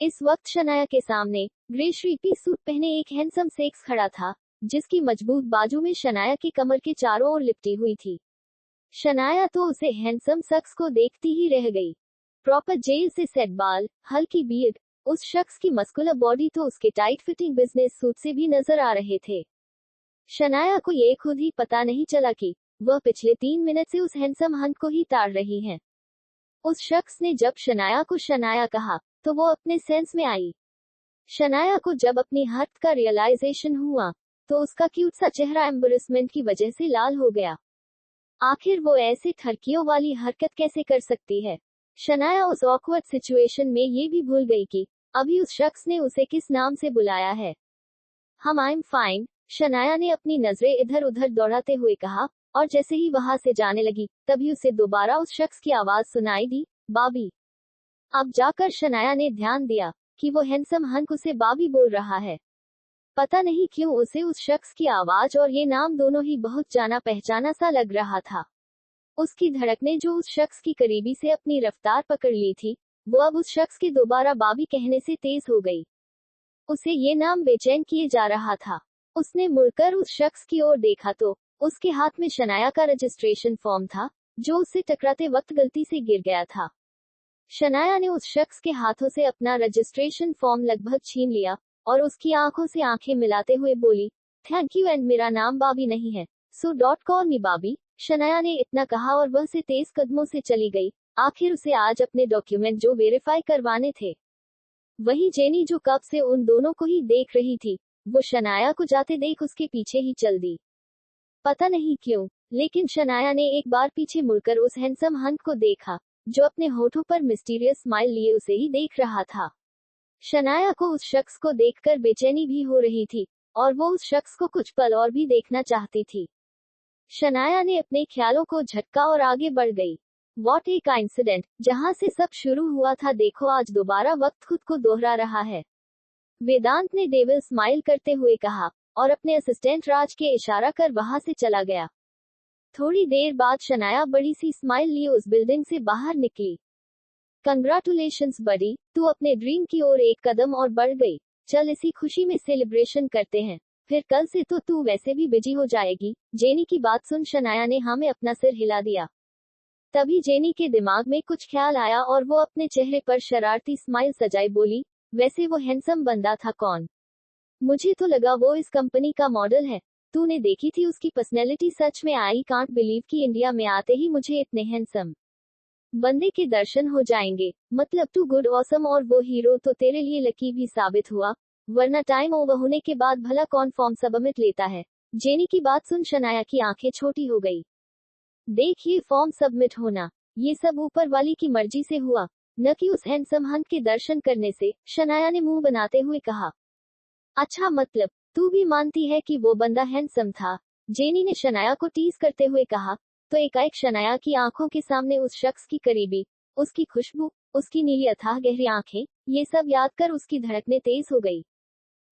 इस वक्त शनाया के सामने ग्रे श्रीपी सूट पहने एक हैंडसम सेक्स खड़ा था, जिसकी मजबूत बाजू में शनाया की कमर के चारों ओर लिपटी हुई थी। शनाया तो उसे हैंडसम शख्स को देखती ही रह गई। प्रॉपर जेल से सेट बाल, हल्की बीयर्ड, उस शख्स की मस्कुलर बॉडी तो उसके टाइट फिटिंग बिजनेस सूट से भी नजर आ रहे थे। शनाया को ये खुद ही पता नहीं चला कि वह पिछले 3 मिनट से उस हैंडसम हंट को ही ताड़ रही हैं। उस शख्स ने जब शनाया को शनाया कहा, तो वो अपने सेंस में आई। शनाया को जब अपनी हरकत का रियलाइजेशन हुआ, तो उसका क्यूट सा चेहरा एम्बरेसमेंट की वजह से लाल हो गया। आखिर वो ऐसे ठरकियों वाली हरकत कैसे कर सकती है? शनाया उस ऑकवर्ड सिचुएशन में ये भी भूल गई कि अभी उस शख्स ने उसे किस नाम से बुलाया है। आई एम फाइन, शनाया ने अपनी नजरें इधर उधर दौड़ाते हुए कहा, और जैसे ही वहां से जाने लगी, तभी उसे दोबारा उस शख्स की आवाज सुनाई दी, बाबी। अब जाकर शनाया ने ध्यान दिया कि वो हैंडसम हंक उसे बाबी बोल रहा है। पता नहीं क्यों उसे उस शख्स की आवाज और ये नाम दोनों ही बहुत जाना पहचाना सा लग रहा था। उसकी धड़कने जो उस शख्स की करीबी से अपनी रफ्तार पकड़ ली थी, वो अब उस शख्स के दोबारा बाबी कहने से तेज हो गई। उसे ये नाम बेचैन किए जा रहा था। उसने मुड़कर उस शख्स की ओर देखा तो उसके हाथ में शनाया का रजिस्ट्रेशन फॉर्म था, जो उससे टकराते वक्त गलती से गिर गया था। शनाया ने उस शख्स के हाथों से अपना रजिस्ट्रेशन फॉर्म लगभग छीन लिया और उसकी आंखों से आंखें मिलाते हुए बोली, थैंक यू, एंड मेरा नाम बाबी नहीं है, सो डॉट कॉल मी बाबी। शनाया ने इतना कहा और वह से तेज कदमों से चली गई। आखिर उसे आज अपने डॉक्यूमेंट जो वेरीफाई करवाने थे। वही जेनी जो कब से उन दोनों को ही देख रही थी, वो शनाया को जाते देख उसके पीछे ही चल दी। पता नहीं क्यों, लेकिन शनाया ने एक बार पीछे मुड़कर उस हैंडसम हंट को देखा, जो अपने होठों पर मिस्टीरियस स्माइल लिए उसे ही देख रहा था। शनाया को उस शख्स को देखकर बेचैनी भी हो रही थी, और वो उस शख्स को कुछ पल और भी देखना चाहती थी। शनाया ने अपने ख्यालों को झटका और आगे बढ़ गई। वॉट ए कोइंसिडेंट, जहां से सब शुरू हुआ था, देखो आज दोबारा वक्त खुद को दोहरा रहा है। वेदांत ने डेविल स्माइल करते हुए कहा, और अपने असिस्टेंट राज के इशारा कर वहां से चला गया। थोड़ी देर बाद शनाया बड़ी सी स्माइल लिए उस बिल्डिंग से बाहर निकली। कंग्रेचुलेशंस बडी, तू अपने ड्रीम की ओर एक कदम और बढ़ गई। चल इसी खुशी में सेलिब्रेशन करते हैं, फिर कल से तो तू वैसे भी बिजी हो जाएगी। जेनी की बात सुन शनाया ने हाँ में अपना सिर हिला दिया। तभी जेनी के दिमाग में कुछ ख्याल आया और वो अपने चेहरे पर शरारती स्माइल सजाई बोली, वैसे वो हैंडसम बंदा था कौन? मुझे तो लगा वो इस कंपनी का मॉडल है। तूने देखी थी उसकी पर्सनैलिटी? सच में आई कांट बिलीव कि इंडिया में आते ही मुझे इतने हैंडसम बंदे के दर्शन हो जाएंगे। मतलब तू गुड ऑसम और वो हीरो तो तेरे लिए लकी भी साबित हुआ, वरना टाइम ओवर होने के बाद भला कौन फॉर्म सबमिट लेता है? जेनी की बात सुन शनाया की आंखें छोटी हो गई। देखिए, फॉर्म सबमिट होना, ये सब ऊपर वाली की मर्जी से हुआ, न कि उस हैंडसम हंट के दर्शन करने से। शनाया ने मुंह बनाते हुए कहा, अच्छा मतलब तू भी मानती है कि वो बंदा हैंडसम था? जेनी ने शनाया को टीज करते हुए कहा। तो एकाएक शनाया की आंखों के सामने उस शख्स की करीबी, उसकी खुशबू, उसकी नीली अथाह गहरी आंखें, ये सब याद कर उसकी धड़कनें तेज हो गई।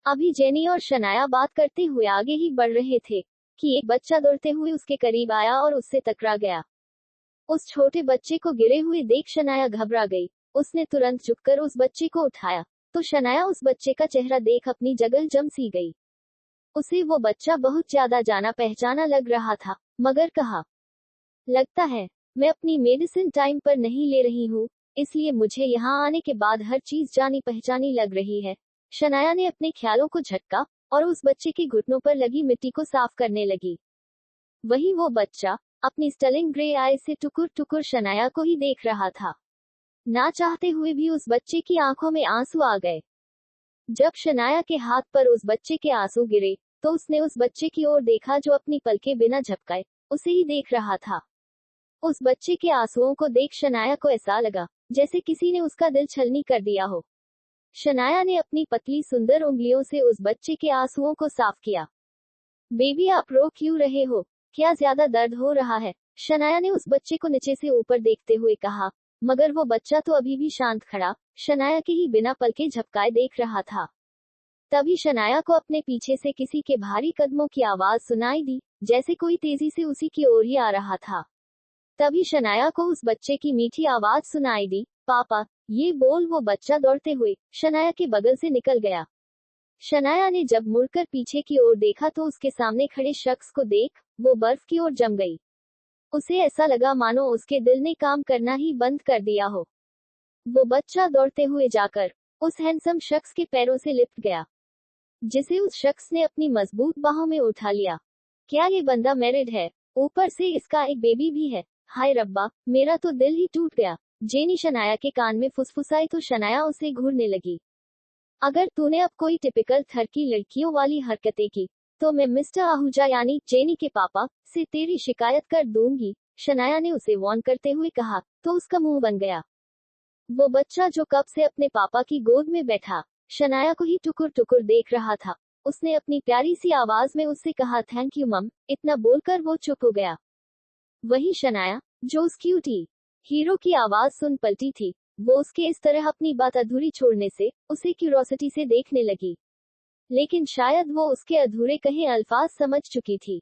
अभी जेनी और शनाया बात करते हुए आगे ही बढ़ रहे थे कि एक बच्चा दौड़ते हुए उसके करीब आया और उससे टकरा गया। उस छोटे बच्चे को गिरे हुए देख शनाया घबरा गई। उसने तुरंत झुककर उस बच्चे को उठाया, तो शनाया उस बच्चे का चेहरा देख अपनी जगह जम सी गई। उसे वो बच्चा बहुत ज्यादा जाना पहचाना लग रहा था, मगर कहा, लगता है मैं अपनी मेडिसिन टाइम पर नहीं ले रही हूँ, इसलिए मुझे यहाँ आने के बाद हर चीज जानी पहचानी लग रही है। शनाया ने अपने ख्यालों को झटका और उस बच्चे के घुटनों पर लगी मिट्टी को साफ करने लगी। वही वो बच्चा अपनी स्टलिंग ग्रे आई से टुकुर टुकुर शनाया को ही देख रहा था। ना चाहते हुए भी उस बच्चे की आंखों में आंसू आ गए। जब शनाया के हाथ पर उस बच्चे के आंसू गिरे, तो उसने उस बच्चे की ओर देखा जो अपनी पलकें बिना झपकाए उसे ही देख रहा था। उस बच्चे के आंसुओं को देख शनाया को ऐसा लगा जैसे किसी ने उसका दिल छलनी कर दिया हो। शनाया ने अपनी पतली सुंदर उंगलियों से उस बच्चे के आंसुओं को साफ किया। बेबी, आप रो क्यों रहे हो? क्या ज्यादा दर्द हो रहा है? शनाया ने उस बच्चे को नीचे से ऊपर देखते हुए कहा, मगर वो बच्चा तो अभी भी शांत खड़ा शनाया के ही बिना पलके झपकाए देख रहा था। तभी शनाया को अपने पीछे से किसी के भारी कदमों की आवाज सुनाई दी, जैसे कोई तेजी से उसी की ओर ही आ रहा था। तभी शनाया को उस बच्चे की मीठी आवाज सुनाई दी, पापा, ये बोल वो बच्चा दौड़ते हुए शनाया के बगल से निकल गया। शनाया ने जब मुड़कर पीछे की ओर देखा तो उसके सामने खड़े शख्स को देख वो बर्फ की ओर जम गई। उसे ऐसा लगा मानो उसके दिल ने काम करना ही बंद कर दिया हो। वो बच्चा दौड़ते हुए जाकर उस हैंडसम शख्स के पैरों से लिपट गया, जिसे उस शख्स ने अपनी मजबूत बाहों में उठा लिया। क्या ये बंदा मैरिड है? ऊपर से इसका एक बेबी भी है। हाय रब्बा, मेरा तो दिल ही टूट गया। जेनी शनाया के कान में फुसफुसाई तो शनाया उसे घूरने लगी। अगर तूने अब कोई टिपिकल थरकी लड़कियों वाली हरकतें की तो मैं मिस्टर आहूजा यानी जेनी के पापा से तेरी शिकायत कर दूंगी, शनाया ने उसे वार्न करते हुए कहा, तो उसका मुंह बन गया। वो बच्चा जो कब से अपने पापा की गोद में बैठा शनाया को ही टुकुर टुकुर देख रहा था। उसने अपनी प्यारी सी आवाज में उससे कहा, थैंक यू मम। इतना बोलकर वो चुप हो गया। वही शनाया जो उस क्यूटी हीरो की आवाज सुन पलटी थी, वो उसके इस तरह अपनी बात अधूरी छोड़ने से उसे क्यूरोसिटी से देखने लगी, लेकिन शायद वो उसके अधूरे कहे अल्फाज समझ चुकी थी।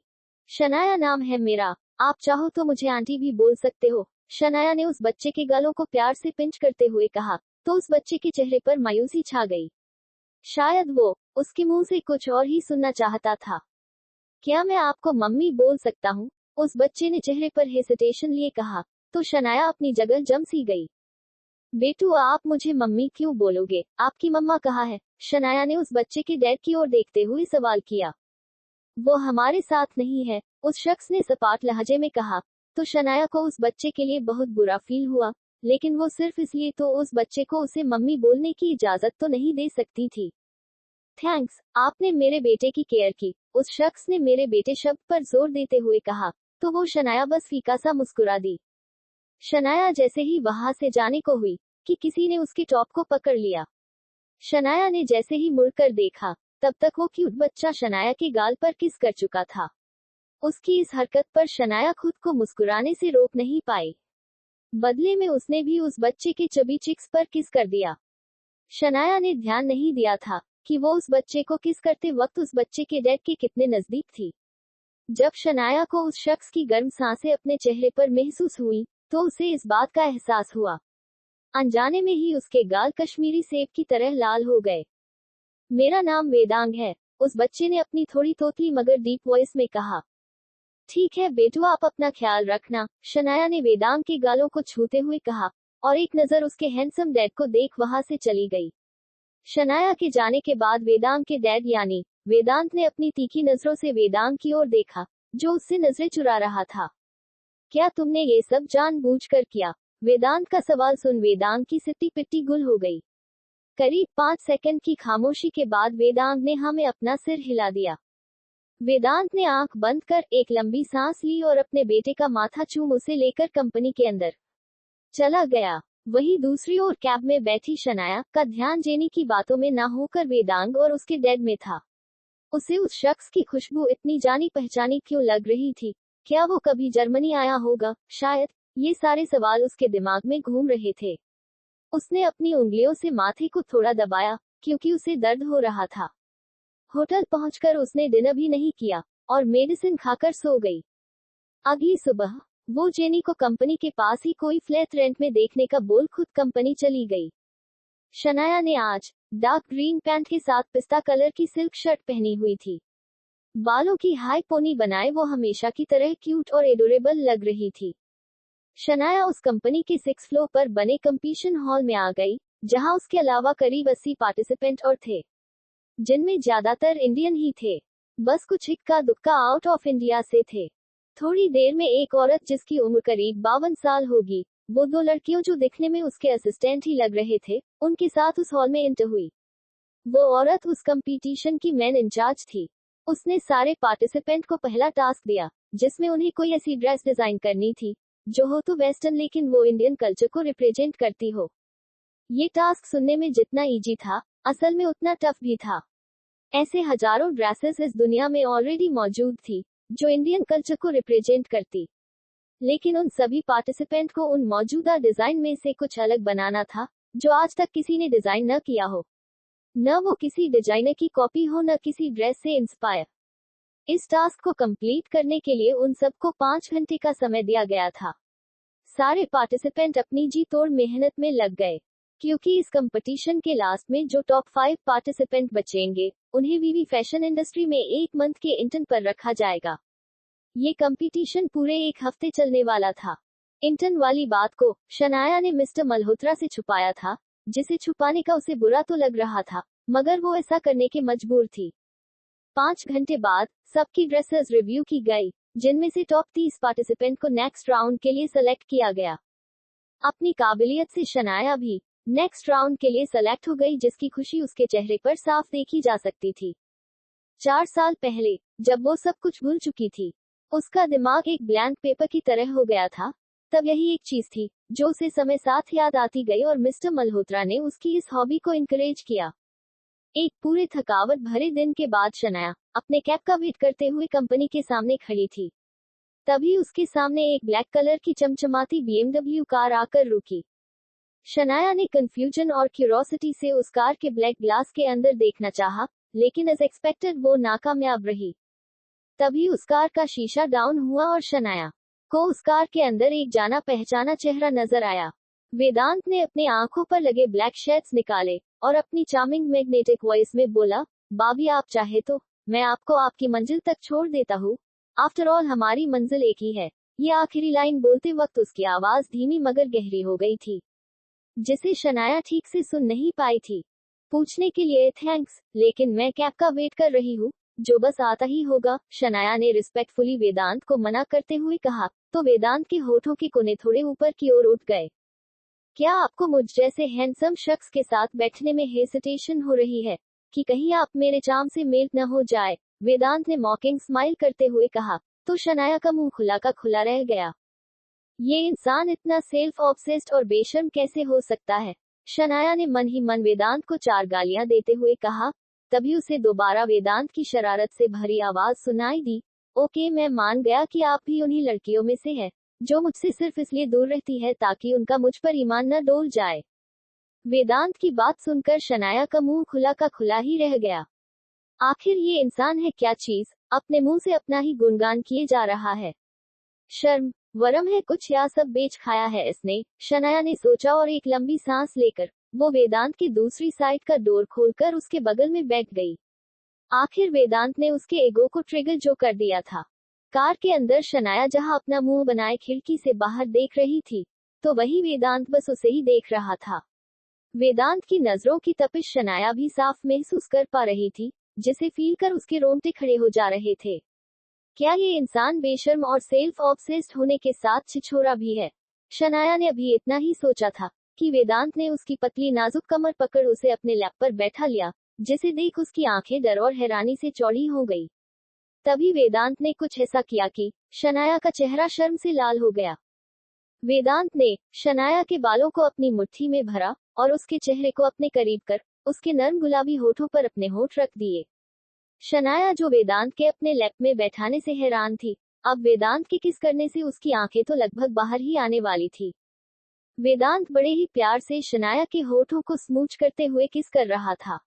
शनाया नाम है मेरा, आप चाहो तो मुझे आंटी भी बोल सकते हो, शनाया ने उस बच्चे के गालों को प्यार से पिंच करते हुए कहा। तो उस बच्चे के चेहरे पर मायूसी छा गई। शायद वो उसके मुंह से कुछ और ही सुनना चाहता था। क्या मैं आपको मम्मी बोल सकता हूँ? उस बच्चे ने चेहरे पर हेसिटेशन लिए कहा। तो शनाया अपनी जगह जम सी गई। बेटू, आप मुझे मम्मी क्यों बोलोगे? आपकी मम्मा कहाँ है? शनाया ने उस बच्चे के डैड की ओर देखते हुए सवाल किया। वो हमारे साथ नहीं है, उस शख्स ने सपाट लहजे में कहा। तो शनाया को उस बच्चे के लिए बहुत बुरा फील हुआ, लेकिन वो सिर्फ इसलिए तो उस बच्चे को उसे मम्मी बोलने की इजाजत तो नहीं दे सकती थी। थैंक्स, आपने मेरे बेटे की केयर की, उस शख्स ने मेरे बेटे शब्द पर जोर देते हुए कहा। तो वो शनाया बस फीका सा मुस्कुरा दी। शनाया जैसे ही वहां से जाने को हुई कि किसी ने उसके टॉप को पकड़ लिया। शनाया ने जैसे ही मुड़कर देखा, तब तक वो क्यूट बच्चा शनाया के गाल पर किस कर चुका था। उसकी इस हरकत पर शनाया खुद को मुस्कुराने से रोक नहीं पाई। बदले में उसने भी उस बच्चे के चबी चिक्स पर किस कर दिया। शनाया ने ध्यान नहीं दिया था कि वो उस बच्चे को किस करते वक्त उस बच्चे के डैड के कितने नजदीक थी। जब शनाया को उस शख्स की गर्म सांसें अपने चेहरे पर महसूस हुई, तो उसे इस बात का एहसास हुआ। अनजाने में ही उसके गाल कश्मीरी सेब की तरह लाल हो गए। मेरा नाम वेदांग है, उस बच्चे ने अपनी थोड़ी तोतली मगर डीप वॉइस में कहा। ठीक है बेटू, आप अपना ख्याल रखना, शनाया ने वेदांग के गालों को छूते हुए कहा, और एक नजर उसके हैंडसम डैड को देख वहां से चली गई। शनाया के जाने के बाद वेदांग के डैड यानी वेदांत ने अपनी तीखी नजरों से वेदांग की ओर देखा, जो उससे नजरें चुरा रहा था। क्या तुमने ये सब जानबूझकर किया? वेदांत का सवाल सुन वेदांग की सिट्टी पिट्टी गुल हो गई। करीब 5 सेकंड की खामोशी के बाद वेदांग ने हाँ में अपना सिर हिला दिया। वेदांत ने आंख बंद कर एक लंबी सांस ली और अपने बेटे का माथा चूम उसे लेकर कंपनी के अंदर चला गया। वहीं दूसरी ओर कैब में बैठी शनाया का ध्यान जेनी की बातों में ना होकर वेदांग और उसके डैड में था। उसे उस शख्स की खुशबू इतनी जानी पहचानी क्यों लग रही थी? क्या वो कभी जर्मनी आया होगा? शायद ये सारे सवाल उसके दिमाग में घूम रहे थे। उसने अपनी उंगलियों से माथे को थोड़ा दबाया, क्योंकि उसे दर्द हो रहा था। होटल पहुंचकर उसने डिनर भी नहीं किया और मेडिसिन खाकर सो गई। अगली सुबह वो जेनी को कंपनी के पास ही कोई फ्लैट रेंट में देखने का बोल खुद कंपनी चली गई। शनाया ने आज डार्क ग्रीन पैंट के साथ पिस्ता कलर की सिल्क शर्ट पहनी हुई थी। बालों की हाई पोनी बनाए वो हमेशा की तरह क्यूट और एडोरेबल लग रही थी। शनाया उस कंपनी के 6 फ्लोर पर बने कंपीशन हॉल में आ गई, जहां उसके अलावा करीब 80 पार्टिसिपेंट और थे, जिनमें ज्यादातर इंडियन ही थे। बस कुछ इक्का दुक्का आउट ऑफ इंडिया से थे। थोड़ी देर में एक औरत जिसकी उम्र करीब 52 साल होगी, वो 2 लड़कियों जो दिखने में उसके असिस्टेंट ही लग रहे थे, उनके साथ उस हॉल में एंटर हुई। वो औरत उस कंपटीशन की मेन इंचार्ज थी। उसने सारे पार्टिसिपेंट को पहला टास्क दिया, जिसमें उन्हें कोई ऐसी ड्रेस डिजाइन करनी थी जो हो तो वेस्टर्न लेकिन वो इंडियन कल्चर को रिप्रेजेंट करती हो। ये टास्क सुनने में जितना इजी था, असल में उतना टफ भी था। ऐसे हजारों ड्रेसेस इस दुनिया में ऑलरेडी मौजूद थी, जो इंडियन कल्चर को रिप्रेजेंट करती, लेकिन उन सभी पार्टिसिपेंट को उन मौजूदा डिजाइन में से कुछ अलग बनाना था, जो आज तक किसी ने डिजाइन न किया हो। न वो किसी डिजाइनर की कॉपी हो, न किसी ड्रेस से इंस्पायर। इस टास्क को कंप्लीट करने के लिए उन सबको 5 घंटे का समय दिया गया था। सारे पार्टिसिपेंट अपनी जी तोड़ मेहनत में लग गए, क्योंकि इस कंपटीशन के लास्ट में जो टॉप 5 पार्टिसिपेंट बचेंगे, उन्हें वीवी फैशन इंडस्ट्री में 1 मंथ के इंटर्न पर रखा जाएगा। ये कंपटीशन पूरे 1 हफ्ते चलने वाला था। इंटर्न वाली बात को शनाया ने मिस्टर मल्होत्रा से छुपाया था, जिसे छुपाने का उसे बुरा तो लग रहा था, मगर वो ऐसा करने के मजबूर थी। 5 घंटे बाद सबकी ड्रेसेस रिव्यू की गई, जिनमें से टॉप 30 पार्टिसिपेंट को नेक्स्ट राउंड के लिए सेलेक्ट किया गया। अपनी काबिलियत से शनाया भी नेक्स्ट राउंड के लिए सेलेक्ट हो गई, जिसकी खुशी उसके चेहरे पर साफ देखी जा सकती थी। 4 साल पहले जब वो सब कुछ भूल चुकी थी, उसका दिमाग एक ब्लैंक पेपर की तरह हो गया था, तब यही एक चीज थी जो उसे समय साथ याद आती गई, और मिस्टर मल्होत्रा ने उसकी इस हॉबी को इनकरेज किया। एक पूरे थकावट भरे दिन के बाद शनाया अपने कैब का वेट करते हुए कंपनी के सामने खड़ी थी। तभी उसके सामने एक ब्लैक कलर की चमचमाती BMW कार आकर रुकी। शनाया ने कंफ्यूजन और क्यूरोसिटी से उस कार के ब्लैक ग्लास के अंदर देखना चाहा, लेकिन एज एक्सपेक्टेड वो नाकामयाब रही। तभी उस कार का शीशा डाउन हुआ और शनाया को उस कार के अंदर एक जाना पहचाना चेहरा नजर आया। वेदांत ने अपने आंखों पर लगे ब्लैक शेड्स निकाले और अपनी चार्मिंग मैग्नेटिक वॉइस में बोला, भाभी आप चाहे तो मैं आपको आपकी मंजिल तक छोड़ देता हूँ। आफ्टर ऑल हमारी मंजिल एक ही है। ये आखिरी लाइन बोलते वक्त उसकी आवाज धीमी मगर गहरी हो गई थी, जिसे शनाया ठीक से सुन नहीं पाई थी। पूछने के लिए थैंक्स, लेकिन मैं कैब का वेट कर रही हूँ, जो बस आता ही होगा, शनाया ने रिस्पेक्टफुली वेदांत को मना करते हुए कहा। तो वेदांत के होठों के कोने थोड़े ऊपर की ओर उठ गए। क्या आपको मुझ जैसे हैंडसम शख्स के साथ बैठने में हेसिटेशन हो रही है, कि कहीं आप मेरे चार्म से मेल न हो जाए? वेदांत ने मॉकिंग स्माइल करते हुए कहा। तो शनाया का मुंह खुला का खुला रह गया। ये इंसान इतना सेल्फ ऑब्सेस्ड और बेशर्म कैसे हो सकता है? शनाया ने मन ही मन वेदांत को 4 गालियां देते हुए कहा। तभी उसे दोबारा वेदांत की शरारत से भरी आवाज सुनाई दी। ओके, मैं मान गया कि आप भी उन्हीं लड़कियों में से है जो मुझसे सिर्फ इसलिए दूर रहती है ताकि उनका मुझ पर ईमान न डोल जाए। वेदांत की बात सुनकर शनाया का मुंह खुला का खुला ही रह गया। आखिर ये इंसान है क्या चीज, अपने मुंह से अपना ही गुणगान किए जा रहा है। शर्म वरम है कुछ, या सब बेच खाया है इसने? शनाया ने सोचा और एक लंबी सांस लेकर वो वेदांत की दूसरी साइड का डोर खोलकर उसके बगल में बैठ गई। आखिर वेदांत ने उसके ईगो को ट्रिगर जो कर दिया था। कार के अंदर शनाया जहां अपना मुंह बनाए खिड़की से बाहर देख रही थी, तो वही वेदांत बस उसे ही देख रहा था। वेदांत की नजरों की तपिश शनाया भी साफ महसूस कर पा रही थी, जिसे फील कर उसके रोंगटे खड़े हो जा रहे थे। क्या ये इंसान बेशर्म और सेल्फ ऑब्सेस्ड होने के साथ छिछोरा भी है? शनाया ने अभी इतना ही सोचा था कि वेदांत ने उसकी पतली नाजुक कमर पकड़ उसे अपने लैप पर बैठा लिया, जिसे देख उसकी आंखें डर और हैरानी से चौड़ी हो गई। तभी वेदांत ने कुछ ऐसा किया कि शनाया का चेहरा शर्म से लाल हो गया। वेदांत ने शनाया के बालों को अपनी मुट्ठी में भरा और उसके चेहरे को अपने करीब कर उसके नर्म गुलाबी होठों पर अपने होठ रख दिए। शनाया, जो वेदांत के अपने लैप में बैठाने से हैरान थी, अब वेदांत के किस करने से उसकी आंखें तो लगभग बाहर ही आने वाली थी। वेदांत बड़े ही प्यार से शनाया के होठों को स्मूच करते हुए किस कर रहा था।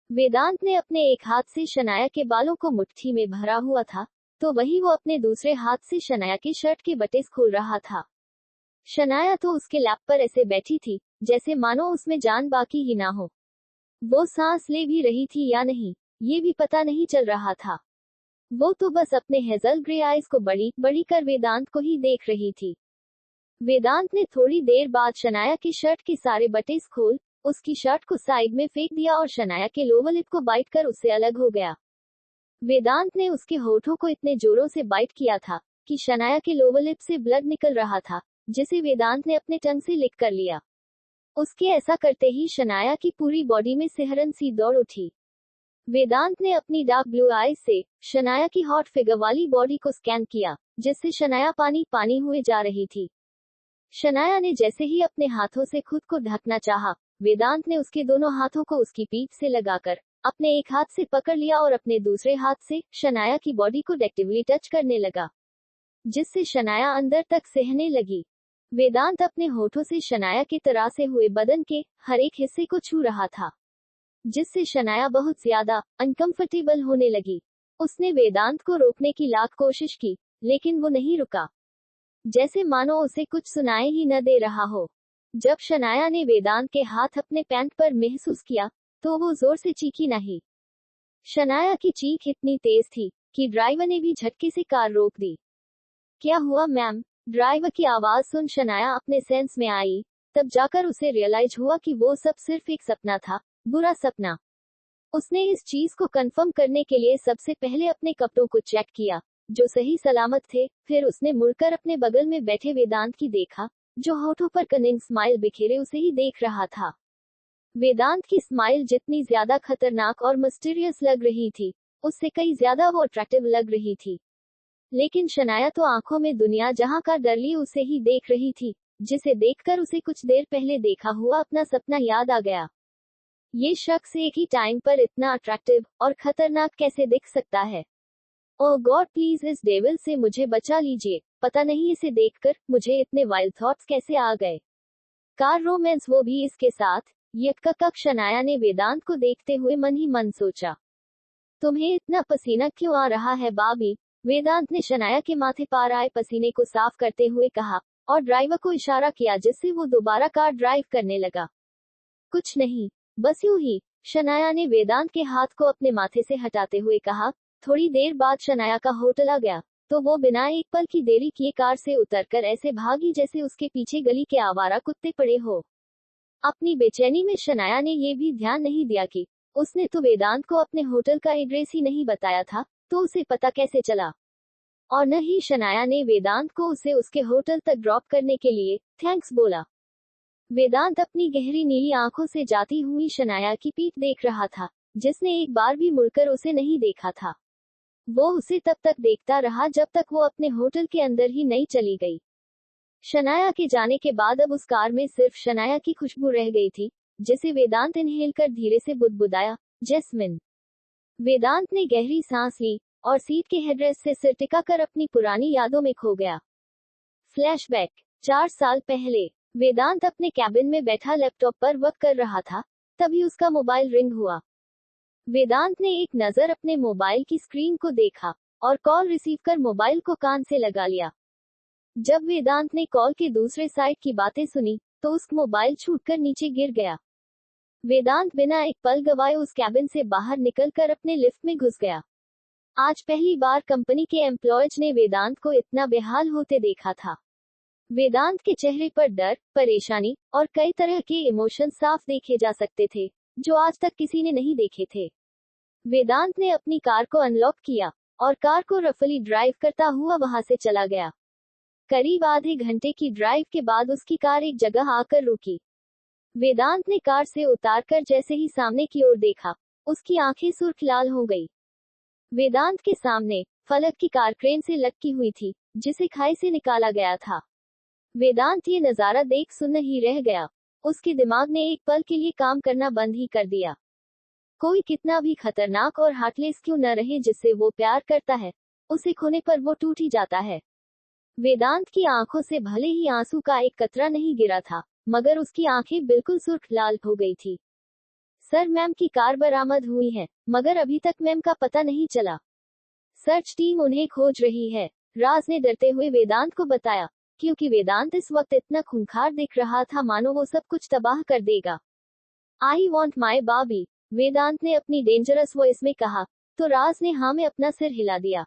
वेदांत ने अपने एक हाथ से शनाया के बालों को मुट्ठी में भरा हुआ था, तो वही वो अपने दूसरे हाथ से शनाया के शर्ट के बटेस खोल रहा था। शनाया तो उसके लैप पर ऐसे बैठी थी जैसे मानो उसमें जान बाकी ही ना हो। वो सांस ले भी रही थी या नहीं, ये भी पता नहीं चल रहा था। वो तो बस अपने हेजल ग्रे आइज को बड़ी बड़ी कर वेदांत को ही देख रही थी। वेदांत ने थोड़ी देर बाद शनाया की शर्ट के सारे बटेस खोल उसकी शर्ट को साइड में फेंक दिया और शनाया के लोअर लिप को बाइट कर उससे अलग हो गया। वेदांत ने उसके होठों को इतने जोरों से बाइट किया था कि शनाया के लोअर लिप से ब्लड निकल रहा था, जिसे वेदांत ने अपने टंग से लिक कर लिया। उसके ऐसा करते ही शनाया की पूरी बॉडी में सिहरन सी दौड़ उठी। वेदांत ने अपनी डार्क ब्लू आईज से शनाया की हॉट फिगर वाली बॉडी को स्कैन किया, जिससे शनाया पानी पानी हुए जा रही थी। शनाया ने जैसे ही अपने हाथों से खुद को ढकना चाहा, वेदांत ने उसके दोनों हाथों को उसकी पीठ से लगाकर अपने एक हाथ से पकड़ लिया और अपने दूसरे हाथ से शनाया की बॉडी को एक्टिवली टच करने लगा, जिससे शनाया अंदर तक सहने लगी। वेदांत अपने होठों से शनाया के तरासे हुए बदन के हर एक हिस्से को छू रहा था, जिससे शनाया बहुत ज्यादा अनकंफर्टेबल होने लगी। उसने वेदांत को रोकने की लाख कोशिश की, लेकिन वो नहीं रुका। जैसे मानो उसे कुछ सुनाई ही न दे रहा हो। जब शनाया ने वेदांत के हाथ अपने पैंट पर महसूस किया तो वो जोर से चीखी नहीं। शनाया की चीख इतनी तेज थी कि ड्राइवर ने भी झटके से कार रोक दी। क्या हुआ मैम? ड्राइवर की आवाज सुन शनाया अपने सेंस में आई। तब जाकर उसे रियलाइज हुआ कि वो सब सिर्फ एक सपना था, बुरा सपना। उसने इस चीज को कंफर्म करने के लिए सबसे पहले अपने कपड़ों को चेक किया, जो सही सलामत थे। फिर उसने मुड़कर अपने बगल में बैठे वेदांत की देखा, जो होठों पर कनिंग स्माइल बिखेरे उसे ही देख रहा था। वेदांत की स्माइल जितनी ज्यादा खतरनाक और मिस्टीरियस लग रही थी, उससे कई ज्यादा वो अट्रैक्टिव लग रही थी। लेकिन शनाया तो आंखों में दुनिया जहां का डर लिए उसे ही देख रही थी, जिसे देखकर उसे कुछ देर पहले देखा हुआ अपना सपना याद आ गया। ये शख्स एक ही टाइम पर इतना अट्रैक्टिव और खतरनाक कैसे दिख सकता है? ओह गॉड प्लीज इस डेविल से मुझे बचा लीजिए। पता नहीं इसे देखकर मुझे इतने वाइल्ड थॉट्स कैसे आ गए। कार रोमांस, वो भी इसके साथ। यक्कक शनाया ने वेदांत को देखते हुए मन ही मन सोचा। तुम्हें इतना पसीना क्यों आ रहा है बाबी? वेदांत ने शनाया के माथे पर आए पसीने को साफ करते हुए कहा और ड्राइवर को इशारा किया, जिससे वो दोबारा कार ड्राइव करने लगा। कुछ नहीं, बस यूं ही, शनाया ने वेदांत के हाथ को अपने माथे से हटाते हुए कहा। थोड़ी देर बाद शनाया का होटल आ गया तो वो बिना एक पल की देरी किए कार से उतरकर ऐसे भागी जैसे उसके पीछे गली के आवारा कुत्ते पड़े हो। अपनी बेचैनी में शनाया ने ये भी ध्यान नहीं दिया कि उसने तो वेदांत को अपने होटल का एड्रेस ही नहीं बताया था, तो उसे पता कैसे चला? और न ही शनाया ने वेदांत को उसे उसके होटल तक ड्रॉप करने के लिए थैंक्स बोला। वेदांत अपनी गहरी नीली आंखों से जाती हुई शनाया की पीठ देख रहा था, जिसने एक बार भी मुड़कर उसे नहीं देखा था। वो उसे तब तक देखता रहा जब तक वो अपने होटल के अंदर ही नहीं चली गई। शनाया के जाने के बाद अब उस कार में सिर्फ शनाया की खुशबू रह गई थी, जिसे वेदांत इनहेल कर धीरे से बुदबुदाया, जैस्मिन। वेदांत ने गहरी सांस ली और सीट के हेडरेस्ट से सिर टिकाकर अपनी पुरानी यादों में खो गया। फ्लैशबैक। 4 साल पहले वेदांत अपने कैबिन में बैठा लैपटॉप पर वर्क कर रहा था, तभी उसका मोबाइल रिंग हुआ। वेदांत ने एक नजर अपने मोबाइल की स्क्रीन को देखा और कॉल रिसीव कर मोबाइल को कान से लगा लिया। जब वेदांत ने कॉल के दूसरे साइड की बातें सुनी तो उसका मोबाइल छूटकर नीचे गिर गया। वेदांत बिना एक पल गवाए उस कैबिन से बाहर निकलकर अपने लिफ्ट में घुस गया। आज पहली बार कंपनी के एम्प्लॉयज ने वेदांत को इतना बेहाल होते देखा था। वेदांत के चेहरे पर डर, परेशानी और कई तरह के इमोशन साफ देखे जा सकते थे, जो आज तक किसी ने नहीं देखे थे। वेदांत ने अपनी कार को अनलॉक किया और कार को रफली ड्राइव करता हुआ वहां से चला गया। करीब आधे घंटे की ड्राइव के बाद उसकी कार एक जगह आकर रुकी। वेदांत ने कार से उतारकर जैसे ही सामने की ओर देखा, उसकी आंखें सुर्ख लाल हो गई। वेदांत के सामने फलक की कार क्रेन से लटकी हुई थी, जिसे खाई से निकाला गया था। वेदांत ये नजारा देख सुन्न ही रह गया। उसके दिमाग ने एक पल के लिए काम करना बंद ही कर दिया। कोई कितना भी खतरनाक और हार्टलेस क्यों न रहे, जिससे वो प्यार करता है, उसे खोने पर वो टूट ही जाता है। वेदांत की आंखों से भले ही आंसू का एक कतरा नहीं गिरा था, मगर उसकी आंखें बिल्कुल सुर्ख लाल हो गई थी। सर, मैम की कार बरामद हुई है, मगर अभी तक मैम का पता नहीं चला। सर्च टीम उन्हें खोज रही है, राज ने डरते हुए वेदांत को बताया, क्योंकि वेदांत इस वक्त इतना खूंखार दिख रहा था मानो वो सब कुछ तबाह कर देगा। आई वॉन्ट माई बाबी, वेदांत ने अपनी डेंजरस वॉइस में कहा, तो राज ने हाँ में अपना सिर हिला दिया।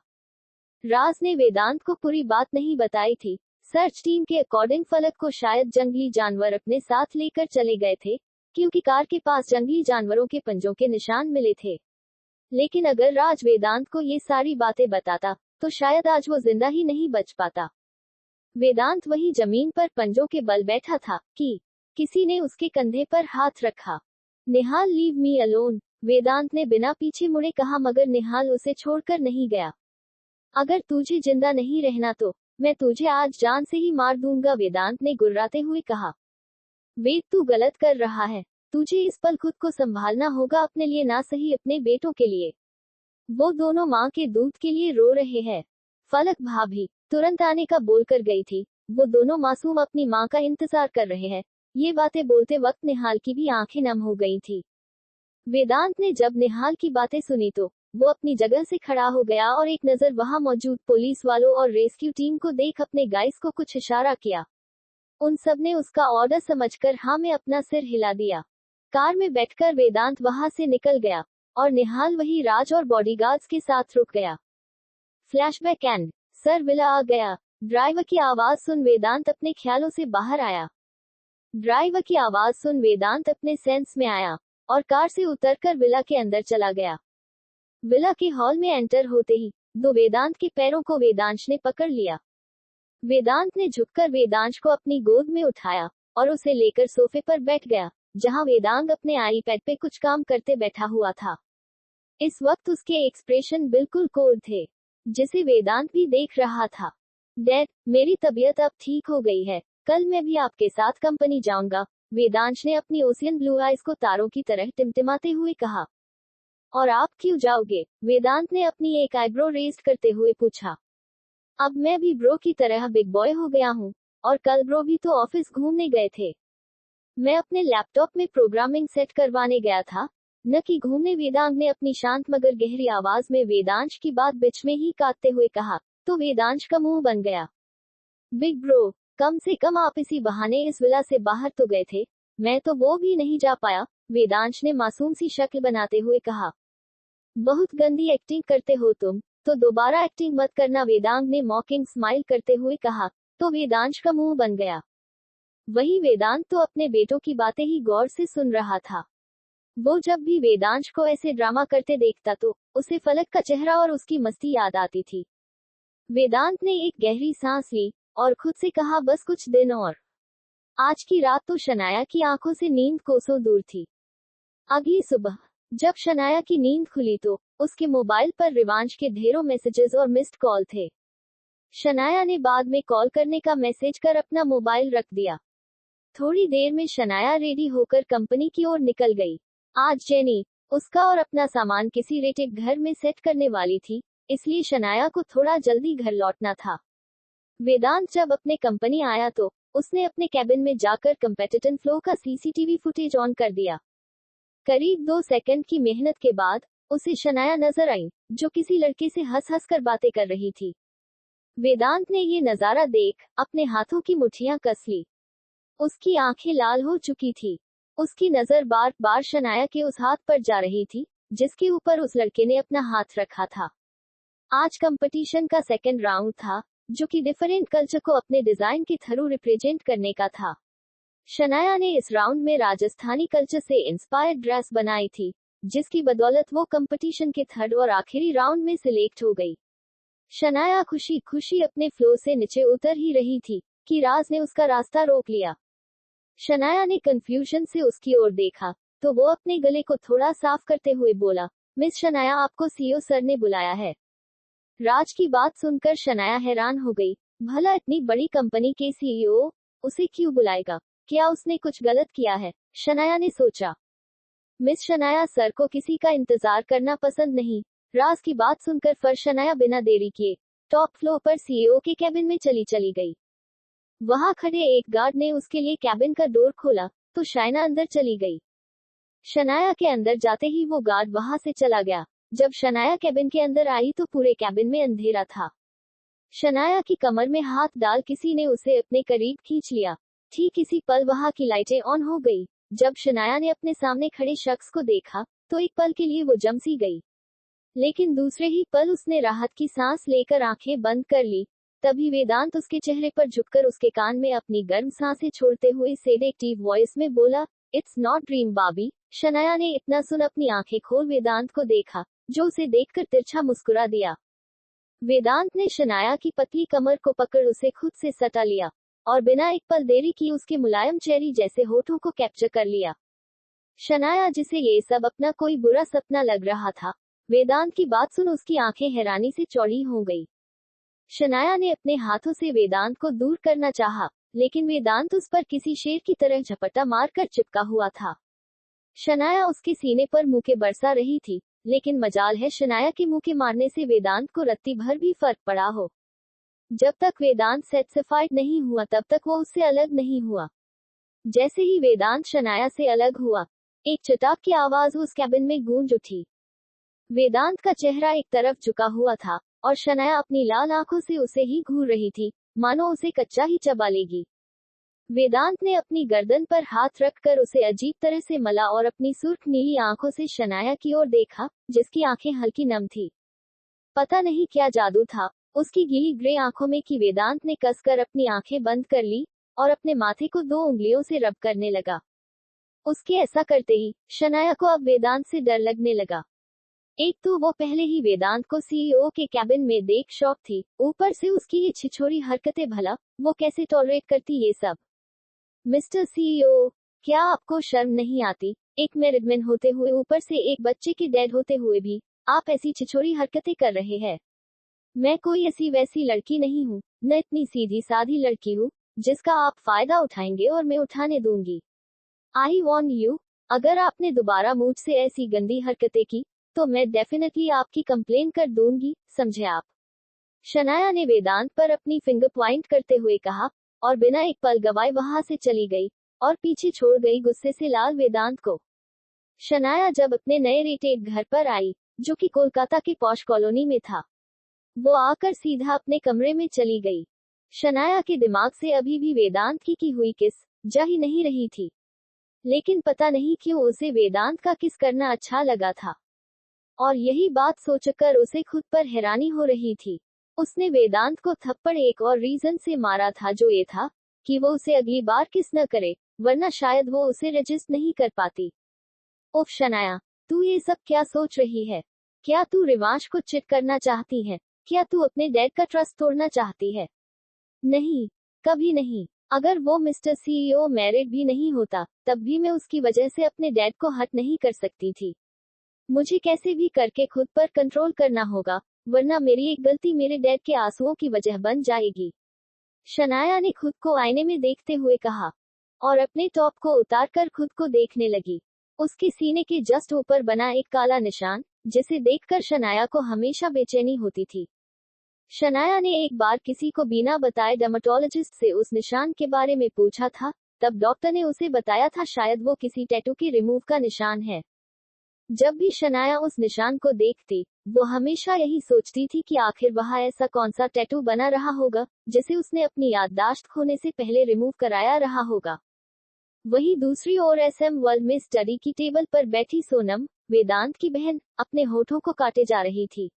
राज ने वेदांत को पूरी बात नहीं बताई थी। सर्च टीम के अकॉर्डिंग फलक को शायद जंगली जानवर अपने साथ लेकर चले गए थे, क्योंकि कार के पास जंगली जानवरों के पंजों के निशान मिले थे। लेकिन अगर राज वेदांत को ये सारी बातें बताता, तो शायद आज वो जिंदा ही नहीं बच पाता। वेदांत वही जमीन पर पंजों के बल बैठा था कि किसी ने उसके कंधे पर हाथ रखा। निहाल, लीव मी अलोन, वेदांत ने बिना पीछे मुड़े कहा, मगर निहाल उसे छोड़कर नहीं गया। अगर तुझे जिंदा नहीं रहना तो मैं तुझे आज जान से ही मार दूंगा, वेदांत ने गुर्राते हुए कहा। वेद, तू गलत कर रहा है। तुझे इस पल खुद को संभालना होगा, अपने लिए ना सही अपने बेटों के लिए। वो दोनों माँ के दूध के लिए रो रहे हैं। फलक भाभी तुरंत आने का बोलकर गई थी। वो दोनों मासूम अपनी माँ का इंतजार कर रहे हैं। ये बातें बोलते वक्त निहाल की भी आंखें नम हो गई थी। वेदांत ने जब निहाल की बातें सुनी तो वो अपनी जगह से खड़ा हो गया और एक नजर वहां मौजूद पुलिस वालों और रेस्क्यू टीम को देख अपने गाइस को कुछ इशारा किया। उन सब ने उसका ऑर्डर समझकर हाँ में अपना सिर हिला दिया। कार में बैठकर वेदांत वहां से निकल गया और निहाल वही राज और बॉडीगार्ड्स के साथ रुक गया। फ्लैशबैक एंड सर विला आ गया। ड्राइवर की आवाज सुन वेदांत अपने ख्यालों से बाहर आया। ड्राइवर की आवाज सुन वेदांत अपने सेंस में आया और कार से उतरकर विला के अंदर चला गया। विला के हॉल में एंटर होते ही दो वेदांत के पैरों को वेदांश ने पकड़ लिया। वेदांत ने झुककर वेदांश को अपनी गोद में उठाया और उसे लेकर सोफे पर बैठ गया, जहां वेदांग अपने आईपैड पे कुछ काम करते बैठा हुआ था। इस वक्त उसके एक्सप्रेशन बिल्कुल कोल्ड थे, जिसे वेदांत भी देख रहा था। डैड, मेरी तबीयत अब ठीक हो गई है, कल मैं भी आपके साथ कंपनी जाऊंगा, वेदांश ने अपनी ओशियन ब्लू आइज को तारों की तरह टिमटिमाते हुए कहा। और आप क्यों जाओगे? वेदांत ने अपनी एक आईब्रो रेज करते हुए पूछा। अब मैं भी ब्रो की तरह बिग बॉय हो गया हूँ, और कल ब्रो भी तो ऑफिस घूमने गए थे। मैं अपने लैपटॉप में प्रोग्रामिंग सेट करवाने गया था, न कि घूमने, वेदांग ने अपनी शांत मगर गहरी आवाज में वेदांश की बात बीच में ही काटते हुए कहा। तो वेदांश का मुंह बन गया। बिग ब्रो, कम से कम आप इसी बहाने इस विला से बाहर तो गए थे, मैं तो वो भी नहीं जा पाया, वेदांश ने मासूम सी शक्ल बनाते हुए कहा। बहुत गंदी एक्टिंग करते हो तुम, तो दोबारा एक्टिंग मत करना, वेदांग ने मॉकिंग स्माइल करते हुए कहा। तो वेदांश का मुंह बन गया। वही वेदांत तो अपने बेटों की बातें ही गौर से सुन रहा था। वो जब भी वेदांश को ऐसे ड्रामा करते देखता तो उसे फलक का चेहरा और उसकी मस्ती याद आती थी। वेदांत ने एक गहरी सांस ली और खुद से कहा, बस कुछ दिन और। आज की रात तो शनाया की आंखों से नींद कोसों दूर थी। अगली सुबह जब शनाया की नींद खुली तो उसके मोबाइल पर रिवांश के ढेरों मैसेजेस और मिस्ड कॉल थे। शनाया ने बाद में कॉल करने का मैसेज कर अपना मोबाइल रख दिया। थोड़ी देर में शनाया रेडी होकर कंपनी की ओर निकल गई। आज जेनी उसका और अपना सामान किसी रेटेड घर में सेट करने वाली थी, इसलिए शनाया को थोड़ा जल्दी घर लौटना था। वेदांत जब अपने कंपनी आया तो उसने अपने कैबिन में जाकर कंपेटिटन फ्लो का सीसीटीवी फुटेज ऑन कर दिया। करीब 2 सेकंड की मेहनत के बाद उसे शनाया नजर आई, जो किसी लड़के से हंस हंस कर बातें कर रही थी। वेदांत ने ये नजारा देख अपने हाथों की मुट्ठियां कस ली। उसकी आंखें लाल हो चुकी थी। उसकी नजर बार बार शनाया के उस हाथ पर जा रही थी, जिसके ऊपर उस लड़के ने अपना हाथ रखा था। आज कंपटीशन का सेकंड राउंड था, जो कि डिफरेंट कल्चर को अपने डिजाइन के थ्रू रिप्रेजेंट करने का था। शनाया ने इस राउंड में राजस्थानी कल्चर से इंस्पायर्ड ड्रेस बनाई थी, जिसकी बदौलत वो कंपटीशन के थर्ड और आखिरी राउंड में सिलेक्ट हो गई। शनाया खुशी खुशी अपने फ्लो से नीचे उतर ही रही थी कि राज ने उसका रास्ता रोक लिया। शनाया ने कंफ्यूजन से उसकी ओर देखा तो वो अपने गले को थोड़ा साफ करते हुए बोला, मिस शनाया, आपको सीईओ सर ने बुलाया है। राज की बात सुनकर शनाया हैरान हो गई। भला इतनी बड़ी कंपनी के सीईओ उसे क्यों बुलाएगा? क्या उसने कुछ गलत किया है? शनाया ने सोचा। मिस शनाया, सर को किसी का इंतजार करना पसंद नहीं। राज की बात सुनकर फिर शनाया बिना देरी किए टॉप फ्लोर पर सीईओ के कैबिन में चली गई। वहां खड़े एक गार्ड ने उसके लिए कैबिन का डोर खोला तो शनाया अंदर चली गई। शनाया के अंदर जाते ही वो गार्ड वहां से चला गया। जब शनाया कैबिन के अंदर आई तो पूरे कैबिन में अंधेरा था। शनाया की कमर में हाथ डाल किसी ने उसे अपने करीब खींच लिया। ठीक इसी पल वहां की लाइटें ऑन हो गई। जब शनाया ने अपने सामने खड़े शख्स को देखा तो एक पल के लिए वो जम सी गई, लेकिन दूसरे ही पल उसने राहत की सांस लेकर आंखें बंद कर ली। तभी वेदांत उसके चेहरे पर झुककर उसके कान में अपनी गर्म सांसें छोड़ते हुए सेडेक्टिव वॉइस में बोला, इट्स नॉट ड्रीम बाबी। शनाया ने इतना सुन अपनी आंखें खोल वेदांत को देखा, जो उसे देखकर तिरछा मुस्कुरा दिया। वेदांत ने शनाया की पतली कमर को पकड़ उसे खुद से सटा लिया और बिना एक पल देरी की उसके मुलायम चेहरे जैसे होठों को कैप्चर कर लिया। शनाया, जिसे ये सब अपना कोई बुरा सपना लग रहा था, वेदांत की बात सुन उसकी आंखें हैरानी से चौड़ी हो गई। शनाया ने अपने हाथों से वेदांत को दूर करना चाहा, लेकिन वेदांत उस पर किसी शेर की तरह झपट्टा मारकर चिपका हुआ था। शनाया उसके सीने पर मुंह के बरसा रही थी, लेकिन मजाल है शनाया के मुंह के मारने से वेदांत को रत्ती भर भी फर्क पड़ा हो। जब तक वेदांत सेटिस्फाइड नहीं हुआ तब तक वो उससे अलग नहीं हुआ। जैसे ही वेदांत शनाया से अलग हुआ, एक चटाक की आवाज उस कैबिन में गूंज उठी। वेदांत का चेहरा एक तरफ झुका हुआ था और शनाया अपनी लाल आंखों से उसे ही घूर रही थी, मानो उसे कच्चा ही चबा लेगी। वेदांत ने अपनी गर्दन पर हाथ रखकर उसे अजीब तरह से मला और अपनी सुर्ख नीली आंखों से शनाया की ओर देखा, जिसकी आंखें हल्की नम थी। पता नहीं क्या जादू था उसकी गीली ग्रे आंखों में कि वेदांत ने कसकर अपनी आंखें बंद कर ली और अपने माथे को 2 उंगलियों से रब करने लगा। उसके ऐसा करते ही शनाया को अब वेदांत से डर लगने लगा। एक तो वो पहले ही वेदांत को सीईओ के कैबिन में देख शॉक थी, ऊपर से उसकी ये छिछोरी हरकतें, भला वो कैसे टॉलरेट करती ये सब। मिस्टर सीईओ, क्या आपको शर्म नहीं आती? एक मैरिड होते हुए, ऊपर से एक बच्चे के डैड होते हुए भी आप ऐसी छिछोरी हरकतें कर रहे हैं। मैं कोई ऐसी वैसी लड़की नहीं हूँ, न इतनी सीधी साधी लड़की हूँ जिसका आप फायदा उठाएंगे और मैं उठाने दूंगी। आई वॉर्न यू, अगर आपने दोबारा मुझसे ऐसी गंदी हरकतें की तो मैं डेफिनेटली आपकी कंप्लेन कर दूंगी, समझे आप? शनाया ने वेदांत पर अपनी फिंगर पॉइंट करते हुए कहा और बिना एक पल गवाए वहां से चली गई और पीछे छोड़ गई गुस्से से लाल वेदांत को। शनाया जब अपने नए रेटेड घर पर आई, जो कि कोलकाता के पॉश कॉलोनी में था, वो आकर सीधा अपने कमरे में चली गई। शनाया के दिमाग से अभी भी वेदांत की हुई किस जा ही नहीं रही थी, लेकिन पता नहीं क्यों उसे वेदांत का किस करना अच्छा लगा था, और यही बात सोचकर उसे खुद पर हैरानी हो रही थी। उसने वेदांत को थप्पड़ एक और रीजन से मारा था, जो ये था कि वो उसे अगली बार किस न करे, वरना शायद वो उसे रजिस्ट नहीं कर पाती। उफ शनाया, तू ये सब क्या सोच रही है? क्या तू रिवांश को चिट करना चाहती है? क्या तू अपने डैड का ट्रस्ट तोड़ना चाहती है? नहीं, कभी नहीं। अगर वो मिस्टर सीईओ मैरिड भी नहीं होता, तब भी मैं उसकी वजह से अपने डैड को हर्ट नहीं कर सकती थी। मुझे कैसे भी करके खुद पर कंट्रोल करना होगा, वरना मेरी एक गलती मेरे डैड के आंसुओं की वजह बन जाएगी। शनाया ने खुद को आईने में देखते हुए कहा और अपने टॉप को उतारकर खुद को देखने लगी। उसके सीने के जस्ट ऊपर बना एक काला निशान, जिसे देखकर शनाया को हमेशा बेचैनी होती थी। शनाया ने एक बार किसी को बिना बताए डर्मेटोलॉजिस्ट से उस निशान के बारे में पूछा था, तब डॉक्टर ने उसे बताया था शायद वो किसी टैटू के रिमूव का निशान है। जब भी शनाया उस निशान को देखती, वो हमेशा यही सोचती थी कि आखिर वहाँ ऐसा कौन सा टैटू बना रहा होगा, जिसे उसने अपनी याददाश्त खोने से पहले रिमूव कराया रहा होगा। वहीं दूसरी ओर एसएम वर्ल्ड में स्टडी की टेबल पर बैठी सोनम, वेदांत की बहन, अपने होठों को काटे जा रही थी।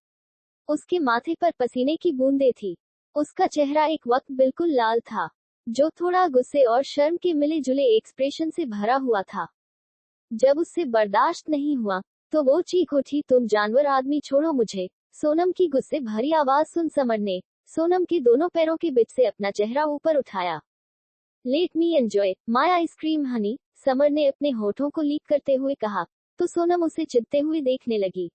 उसके माथे पर पसीने की बूंदें थी। उसका चेहरा एक वक्त बिल्कुल लाल था, जो थोड़ा गुस्से और शर्म के मिले जुले एक्सप्रेशन से भरा हुआ था। जब उससे बर्दाश्त नहीं हुआ तो वो चीख उठी, तुम जानवर आदमी, छोड़ो मुझे। सोनम की गुस्से भरी आवाज सुन समर ने सोनम के दोनों पैरों के बीच से अपना चेहरा ऊपर उठाया। Let me enjoy my ice cream Honey, summer ने अपने होठों को लीक करते हुए कहा, तो सोनम उसे चिढ़ते हुए देखने लगी।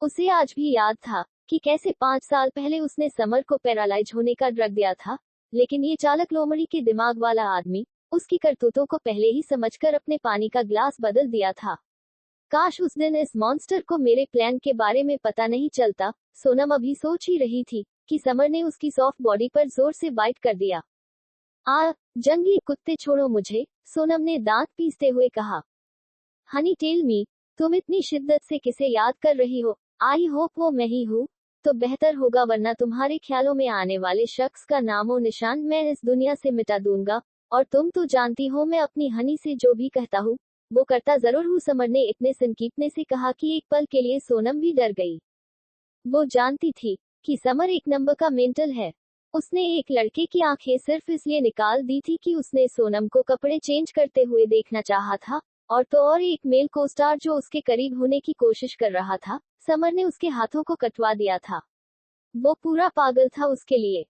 उसे आज भी याद था कि कैसे 5 साल पहले उसने समर को पैरालाइज होने का ड्रग दिया था, लेकिन ये चालक लोमड़ी के दिमाग वाला आदमी उसकी करतूतों को पहले ही समझकर अपने पानी का ग्लास बदल दिया था। काश उस दिन इस मॉन्स्टर को मेरे प्लान के बारे में पता नहीं चलता। सोनम अभी सोच ही रही थी कि समर ने उसकी सॉफ्ट बॉडी पर जोर से बाइट कर दिया। जंगली कुत्ते, छोड़ो मुझे, सोनम ने दांत पीसते हुए कहा। हनी टेल मी, तुम इतनी शिद्दत से किसे याद कर रही हो? आई होप वो मैं ही हूँ, तो बेहतर होगा, वरना तुम्हारे ख्यालों में आने वाले शख्स का नामो निशान मैं इस दुनिया से मिटा दूंगा। और तुम तो जानती हो मैं अपनी हनी से जो भी कहता हूँ वो करता जरूर हूँ, समर ने इतने संकीपने से कहा कि एक पल के लिए सोनम भी डर गई। वो जानती थी कि समर एक नंबर का मेंटल है। उसने एक लड़के की आंखें सिर्फ इसलिए निकाल दी थी कि उसने सोनम को कपड़े चेंज करते हुए देखना चाहा था, और तो और एक मेल को स्टार जो उसके करीब होने की कोशिश कर रहा था, समर ने उसके हाथों को कटवा दिया था। वो पूरा पागल था उसके लिए।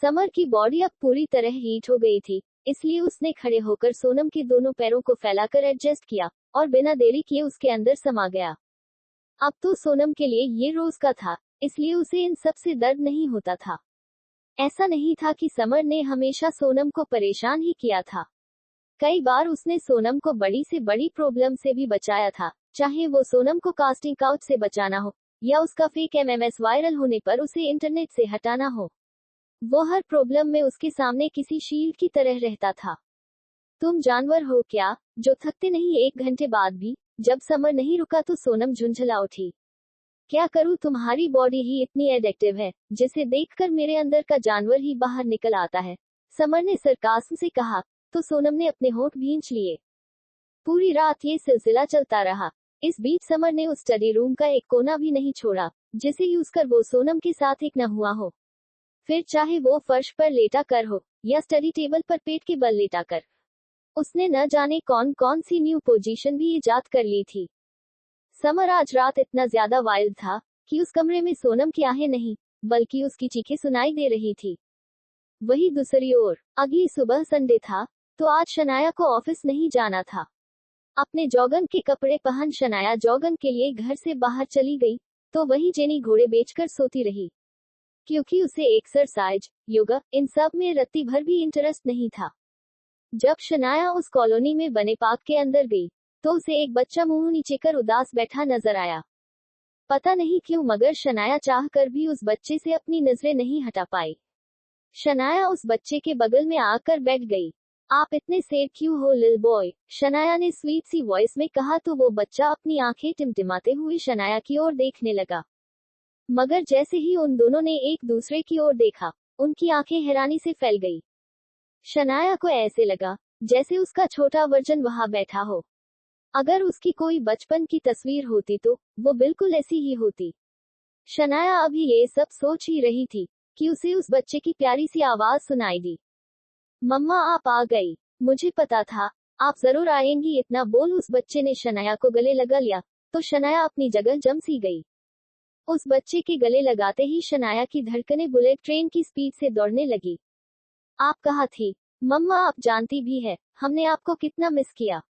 समर की बॉडी अब पूरी तरह हीट हो गई थी, इसलिए उसने खड़े होकर सोनम के दोनों पैरों को फैलाकर एडजस्ट किया और बिना देरी किए उसके अंदर समा गया। अब तो सोनम के लिए ये रोज का था, इसलिए उसे इन सब से दर्द नहीं होता था। ऐसा नहीं था कि समर ने हमेशा सोनम को परेशान ही किया था। कई बार उसने सोनम को बड़ी से बड़ी प्रॉब्लम से भी बचाया था, चाहे वो सोनम को कास्टिंग काउच से बचाना हो या उसका फेक एमएमएस वायरल होने पर उसे इंटरनेट से हटाना हो। वो हर प्रॉब्लम में उसके सामने किसी शील्ड की तरह रहता था। तुम जानवर हो क्या, जो थकते नहीं? 1 घंटे बाद भी जब समर नहीं रुका तो सोनम झुंझला उठी। क्या करूं, तुम्हारी बॉडी ही इतनी एडिक्टिव है, जिसे देखकर मेरे अंदर का जानवर ही बाहर निकल आता है, समर ने सरकास्म से कहा। तो सोनम ने अपने होंठ भींच लिए। पूरी रात ये सिलसिला चलता रहा। इस बीच समर ने उस स्टडी रूम का एक कोना भी नहीं छोड़ा, जिसे यूज कर वो सोनम के साथ एक न हुआ हो। फिर चाहे वो फर्श पर लेटा कर हो, या स्टडी टेबल पर पेट के बल लेटा कर। उसने न जाने कौन कौन सी न्यू पोजीशन भी इजाद कर ली थी। समर आज रात इतना ज्यादा वाइल्ड था, कि उस कमरे में सोनम की आहें नहीं, बल्कि उसकी चीखें सुनाई दे रही थी। वही दूसरी ओर, अगली सुबह संडे था, तो आज शनाया को ऑफिस नहीं जाना था। अपने जॉगन के कपड़े पहन शनाया जॉगन के लिए घर से बाहर चली गई, तो वही जेनी घोड़े बेचकर सोती रही, क्योंकि उसे एक्सरसाइज, योगा, इन सब में रत्ती भर भी इंटरेस्ट नहीं था। जब शनाया उस कॉलोनी में बने पार्क के अंदर गई, तो उसे एक बच्चा मुंह नीचे कर उदास बैठा नजर आया। पता नहीं क्यों, मगर शनाया चाह कर भी उस बच्चे से अपनी नजरें नहीं हटा पाई। शनाया उस बच्चे के बगल में आकर बैठ गई। आप इतने सैड क्यों हो लिल बॉय, शनाया ने स्वीट सी वॉइस में कहा, तो वो बच्चा अपनी आंखें टिमटिमाते हुए शनाया की ओर देखने लगा। मगर जैसे ही उन दोनों ने एक दूसरे की ओर देखा, उनकी आंखें हैरानी से फैल गई। शनाया को ऐसे लगा जैसे उसका छोटा वर्जन वहां बैठा हो। अगर उसकी कोई बचपन की तस्वीर होती तो वो बिल्कुल ऐसी ही होती। शनाया अभी ये सब सोच ही रही थी कि उसे उस बच्चे की प्यारी सी आवाज सुनाई दी। मम्मा आप आ गई, मुझे पता था आप जरूर आएंगी, इतना बोल उस बच्चे ने शनाया को गले लगा लिया, तो शनाया अपनी जगह जम सी गई। उस बच्चे के गले लगाते ही शनाया की धड़कनें बुलेट ट्रेन की स्पीड से दौड़ने लगी। आप कहाँ थी मम्मा, आप जानती भी है हमने आपको कितना मिस किया।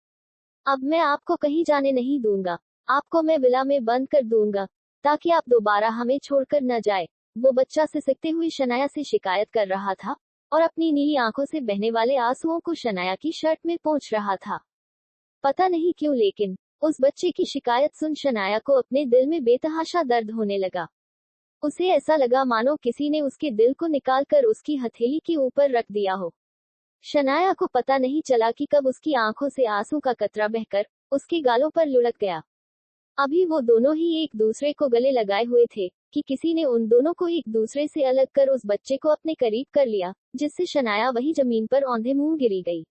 अब मैं आपको कहीं जाने नहीं दूंगा, आपको मैं विला में बंद कर दूंगा, ताकि आप दोबारा हमें छोड़कर न जाए। वो बच्चा सिसकते हुए शनाया से शिकायत कर रहा था, और अपनी नीली आंखों से बहने वाले आंसुओं को शनाया की शर्ट में पोंछ रहा था। पता नहीं क्यों, लेकिन उस बच्चे की शिकायत सुन शनाया को अपने दिल में बेतहाशा दर्द होने लगा। उसे ऐसा लगा मानो किसी ने उसके दिल को निकालकर उसकी हथेली के ऊपर रख दिया हो। शनाया को पता नहीं चला कि कब उसकी आंखों से आंसू का कतरा बहकर उसके गालों पर लुढ़क गया। अभी वो दोनों ही एक दूसरे को गले लगाए हुए थे कि किसी ने उन दोनों को एक दूसरे से अलग कर उस बच्चे को अपने करीब कर लिया, जिससे शनाया वही जमीन पर औंधे मुंह गिरी गई।